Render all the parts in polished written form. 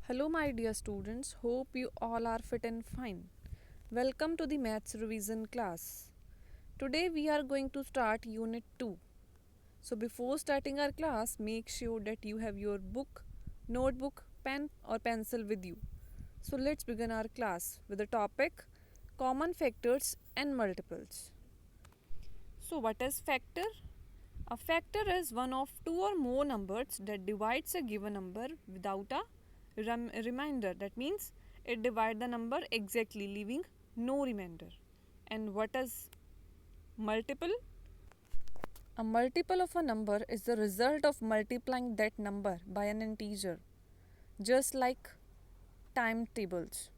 Hello, my dear students. Hope you all are fit and fine. Welcome to the Maths Revision class. Today we are going to start Unit 2. So, before starting our class, make sure that you have your book, notebook, pen, or pencil with you. So, let's begin our class with the topic Common Factors and Multiples. So, what is factor? A factor is one of two or more numbers that divides a given number without a remainder. That means it divides the number exactly, leaving no remainder. And what is multiple? A multiple of a number is the result of multiplying that number by an integer, just like timetables.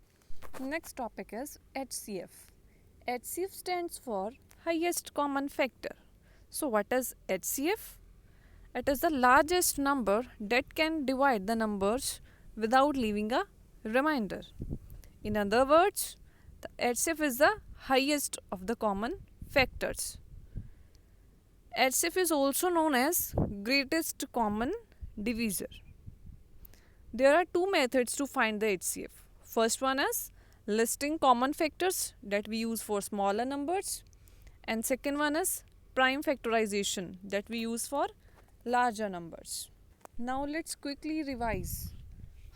Next topic is HCF. HCF stands for highest common factor. So, what is HCF? It is the largest number that can divide the numbers without leaving a remainder. In other words, the HCF is the highest of the common factors. HCF is also known as greatest common divisor. There are two methods to find the HCF. First one is listing common factors that we use for smaller numbers, and second one is prime factorization that we use for larger numbers. Now let's quickly revise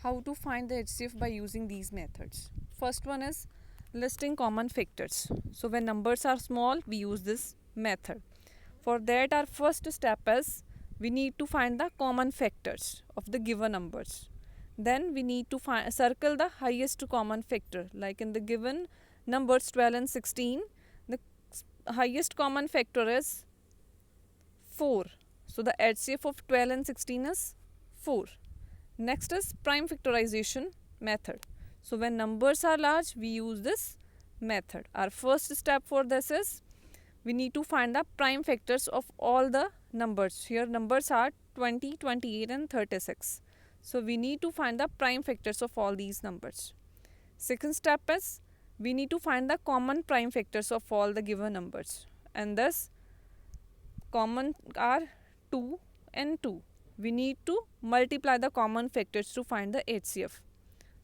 how to find the HCF by using these methods. First one is listing common factors. So when numbers are small, we use this method. For that, our first step is we need to find the common factors of the given numbers. Then we need to circle the highest common factor. Like in the given numbers 12 and 16, the highest common factor is 4. So the HCF of 12 and 16 is 4. Next is prime factorization method. So when numbers are large, we use this method. Our first step for this is we need to find the prime factors of all the numbers. Here numbers are 20, 28 and 36. So we need to find the prime factors of all these numbers. Second step is we need to find the common prime factors of all the given numbers. And thus common are 2 and 2. We need to multiply the common factors to find the HCF.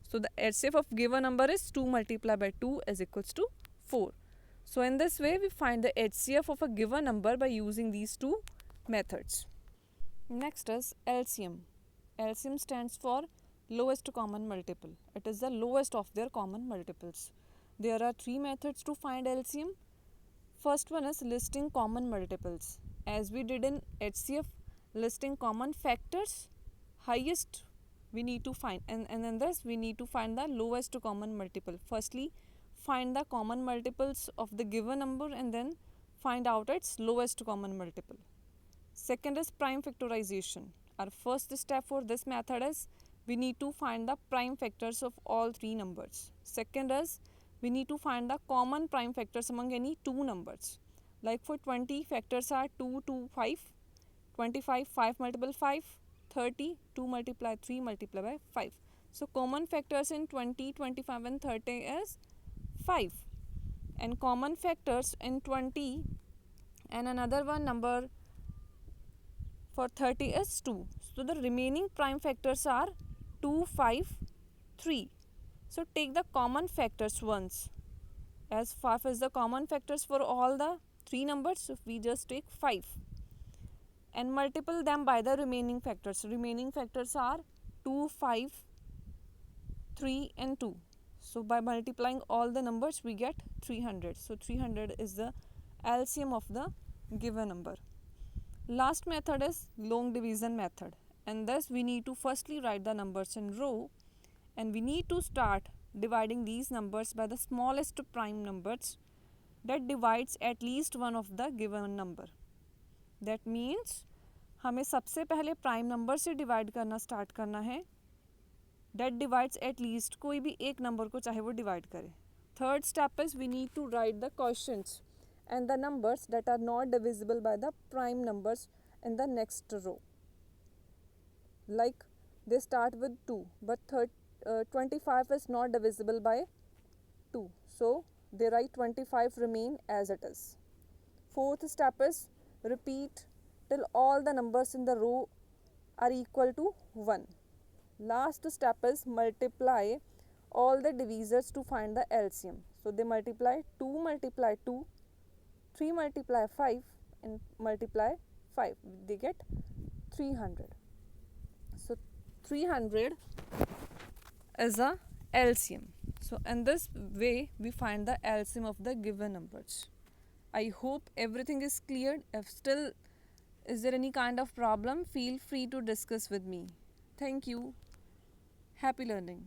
So the HCF of given number is 2 multiplied by 2 is equals to 4. So in this way we find the HCF of a given number by using these two methods. Next is LCM. LCM stands for lowest common multiple. It is the lowest of their common multiples. There are three methods to find LCM. First one is listing common multiples. As we did in HCF, listing common factors, highest we need to find, and in this we need to find the lowest common multiple. Firstly, find the common multiples of the given number and then find out its lowest common multiple. Second is prime factorization. Our first step for this method is we need to find the prime factors of all three numbers. Second is we need to find the common prime factors among any two numbers. Like for 20, factors are 2, 2, 5, 25, 5 multiple 5, 30, 2 multiply 3 multiply by 5. So common factors in 20, 25 and 30 is 5. And common factors in 20 and another one number for 30 is 2. So the remaining prime factors are 2, 5, 3. So take the common factors once. As 5 is the common factors for all the three numbers, so we just take 5 and multiple them by the remaining factors. Remaining factors are 2, 5, 3 and 2. So by multiplying all the numbers we get 300. So 300 is the LCM of the given number. Last method is long division method, and thus we need to firstly write the numbers in row and we need to start dividing these numbers by the smallest prime numbers that divides at least one of the given number. That means हमें सबसे पहले prime number से divide करना start करना है that divides at least कोई भी एक नंबर को चाहे वो डिवाइड करे. Third step is we need to write the quotients and the numbers that are not divisible by the prime numbers in the next row. Like they start with 2 but 25 is not divisible by 2. So they write 25 remain as it is. Fourth step is repeat till all the numbers in the row are equal to 1. Last step is multiply all the divisors to find the LCM. So they multiply 2 multiply 2, 3 multiply 5 and multiply 5. They get 300. So 300 is a LCM. So in this way we find the LCM of the given numbers. I hope everything is clear. If still is there any kind of problem, feel free to discuss with me. Thank you. Happy learning.